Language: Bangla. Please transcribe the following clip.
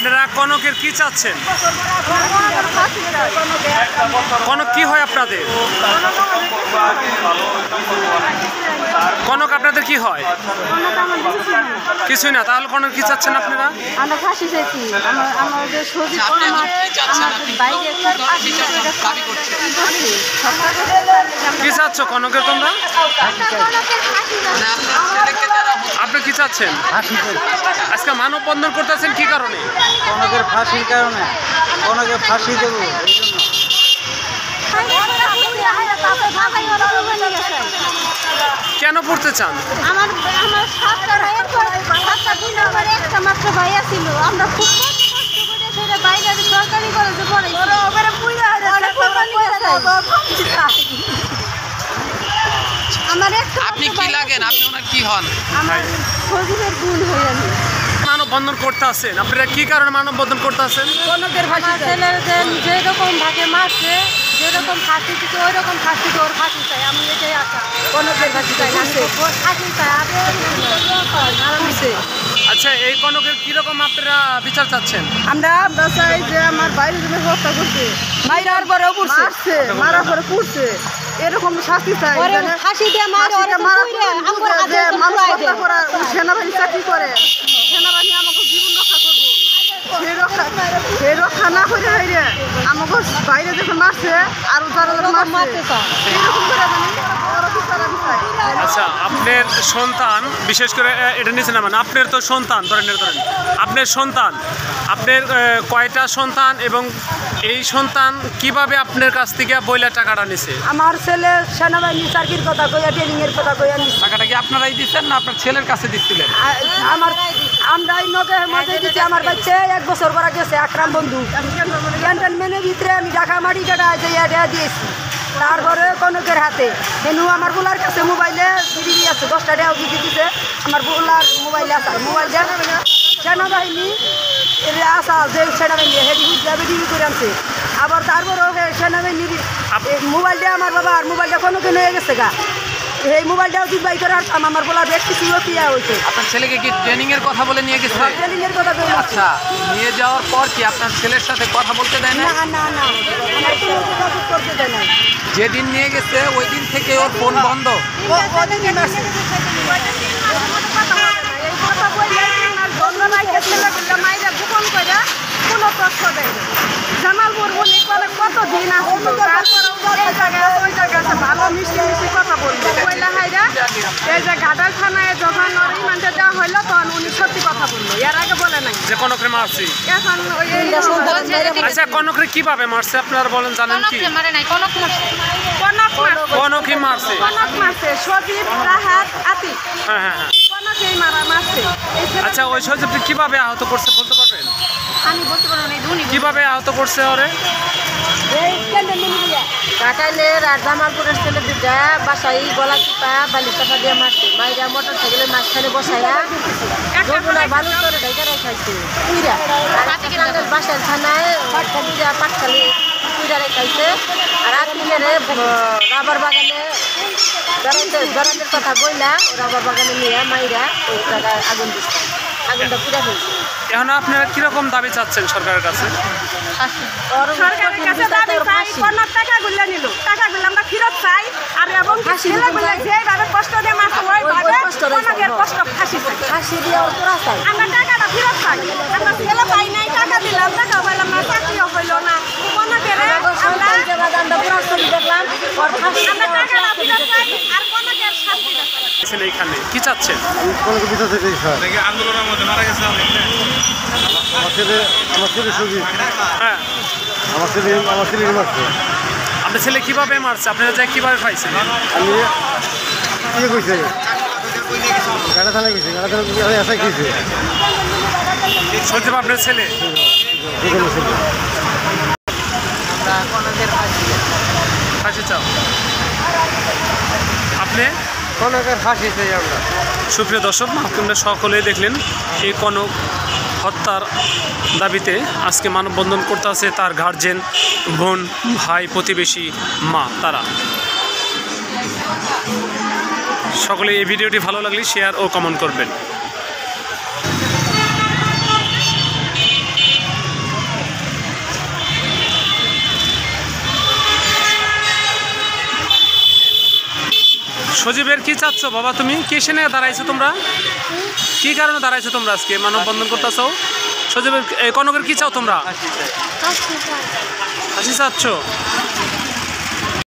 আপনারা কনকের কি চাচ্ছেন? কনক কি হয় আপনাদের? কনক আপনাদের কি হয়? কিছুই না। তাহলে কনক কি চাচ্ছেন আপনারা? আমরা ফাঁসি চাইছি। আমাদের কি চাচ্ছ কনকের তোমরা? আপনি কি চাচ্ছেন? আজকে মানববন্ধন করতেছেন কি কারণে? কনকের ফাঁসির কারণে। কনকের ফাঁসি দেবো এই জন্য। কেন পড়তে চান? আমার 7টা দিন আমার একটা মাত্র ভাইয়া ছিল। আমরা খুব কষ্ট করে সেটা বাইরে সরকারি কলেজে পড়াই। আমার আপনি কি লাগেন? আপনি ওনার কি হন? আমার সজীবের গুণ হয়ে আমি মানববন্ধন করতে আছেন আপনারা কি কারণে মানববন্ধন করতে আছেন? ছেলেদের যেরকম ভাগে মারছে, যেরকম ফাঁসি দিচ্ছে ওই রকম ফাঁসি ওর ফাঁসি চাই। আমি এটাই আশা। কনকের ফাঁসি চাই না, ফাঁসি চাই। আচ্ছা, এই কনকের কিরকম আপনারা বিচার চাচ্ছেন? আমরা চাই যে আমার বাইরে জন্য হত্যা করছে, মারার পরে মারছে, মারার পরে পুড়ছে, এরকম শাস্তি চাই। ফাঁসি দিয়ে মানুষ হত্যা করা সেনাবাহিনী চাকরি করে, সেনাবাহিনী আমাকে জীবন রক্ষা করবো, সেই রক্ষা না করে হাইরে আমাকে বাইরে যখন মারছে আর যারা মারছে এরকম করে আচ্ছা, আপনার সন্তান বিশেষ করে এটা নিচে নামান, আপনার তো সন্তান ধরেন আপনার সন্তান, আপনার কয়টা সন্তান এবং এই সন্তান কিভাবে আপনার কাছ থেকে বইলা টাকাটা নিছে? আমার ছেলে সেনাবাহিনী চাকরির কথা কইয়া ট্রেনিং এর কথা কইয়া নিছে। টাকাটা কি আপনারাই দিচ্ছেন না আপনার ছেলের কাছে দিচ্ছিলেন? আমরাই নগের মধ্যে দিচ্ছি। আমার বাচ্চা 1 বছর পরে গেছে আকরাম বন্ধু ক্যান্টনমেন্টের ভিতরে আমি ঢাকা মাটি কাটা দিয়েছি। তারপরে কনকের হাতে হেনু আমার বোলার কাছে মোবাইলে বিডিবি আছে, 10টা টাকা বিক্রি দিতে আমার বোলার মোবাইলে আছে। মোবাইলটা সেনাবাহিনী আসা যে সেনাবাহিনী হেডি বিডিবি করে আনছে। আবার তারপরেও সেনাবাহিনীর মোবাইলটা আমার বাবা আর মোবাইলটা কনকে নিয়ে গেছে গা। এই মোবাইলটাও যদি বাই করে আসতাম আমার বলার ব্যক্তি ছিল পিয়া হইতো। আপনার ছেলেকে কি ট্রেনিং এর কথা বলে নিয়ে গেছে? ট্রেনিং এর কথা বলে। আচ্ছা, নিয়ে যাওয়ার পর কি আপনার ছেলের সাথে কথা বলতে দেয় না? না না না, আমার কোনো যোগাযোগ করতে দেয় না। যেদিন নিয়ে গেছে ওই দিন থেকে ওর ফোন বন্ধ। জামালপুর বলি কত দিন আসলো, ওই জায়গায় ভালো মিষ্টি মিষ্টি কথা বললো। পয়লা হাইরা এই যে ঘাটাল থানায় যখন রিমান্ডে দেওয়া হইলো তখন উনি সত্যি কথা বললো, এর আগে বলে নাই। যে কনকরে মারছি এখন আচ্ছা, কনকরে কিভাবে মারছে আপনারা বলেন, জানেন কি? কনকই মারছে, কনক মারছে, সজীব রাহাত আতিক। হ্যাঁ হ্যাঁ হ্যাঁ। কনকেই মারছে। আচ্ছা, ওই সজীবটি কিভাবে আহত করছে বলতে পারবেন? আমি বলতে পারবো না। কিভাবে আহত করছে ওরে? কাটাইলের আর জামালপুরের ছেলে দুটা বাসায় গলা চিপা বালি চাপা দিয়ে মারছে। মাইরা মোটর সাইকেলের মাঝখানে বসাইয়া বালু করে ঢাকা রেখাইছে পুইরা। বাসার থানায় পাটখালি পুইরা রেখাইছে। আর আত্মীয়ের রাবার বাগানে জরাদের কথা বইলা রাবার বাগানে নিয়ে মাইরা ওই জায়গায় আগুন দিচ্ছে। আগুনটা পুরা হয়েছে। এখন আপনারা কিরকম দাবি চাচ্ছেন সরকারের কাছে? সরকারের কাছে দাবি চাই, কনক টাকাগুলো নিল, টাকাগুলো আমরা ফেরত চাই। আর এবং ছেলেগুলো যেভাবে কষ্ট দিয়ে মারছে ওইভাবে কনকের কষ্ট ফাঁসি চাই। ফাঁসি দিয়ে ওরা চাই। আমরা টাকাটা ফেরত চাই। আমরা ছেলে পাই নাই, টাকা দিলাম, টাকা পাইলাম না, চাকরিও হইল না। কনকের আমরা দেখলাম টাকাটা ফেরত চাই আর কনকের শাস্তি চাই। এইখানে কি চাচ্ছেন? কনকের বিচার চাইতে স্যার। আন্দোলনের মধ্যে মারা গেছে আমার ছেলে সুজিত, হ্যাঁ, আমার ছেলে মারছে। আপনার ছেলে কিভাবে মারছে? আপনারা যে কিভাবে পাইছেন? আমি ইয়ে কইছে গাড়া থানায় গেছি, গাড়া থানায় এসে গেছে সজীব আপনার ছেলে? ফাঁসি চাও আপনি? কনকের ফাঁসি চাই আমরা। সুপ্রিয় দর্শক, আপনারা সকলেই দেখলেন এই কনক হত্যার দাবিতে আজকে মানববন্ধন করতে আছে তার গার্জেন, বোন, ভাই, প্রতিবেশী, মা। তারা সকলে এই ভিডিওটি ভালো লাগলে শেয়ার ও কমেন্ট করবেন। সজীবের কি চাচ্ছ বাবা, তুমি কিসে নিয়ে দাঁড়াইছো তোমরা, কি কারণে দাঁড়াইছো তোমরা আজকে মানববন্ধন করতেছো? সজীবের কনকের কি চাও তোমরা? ফাঁসি চাচ্ছ?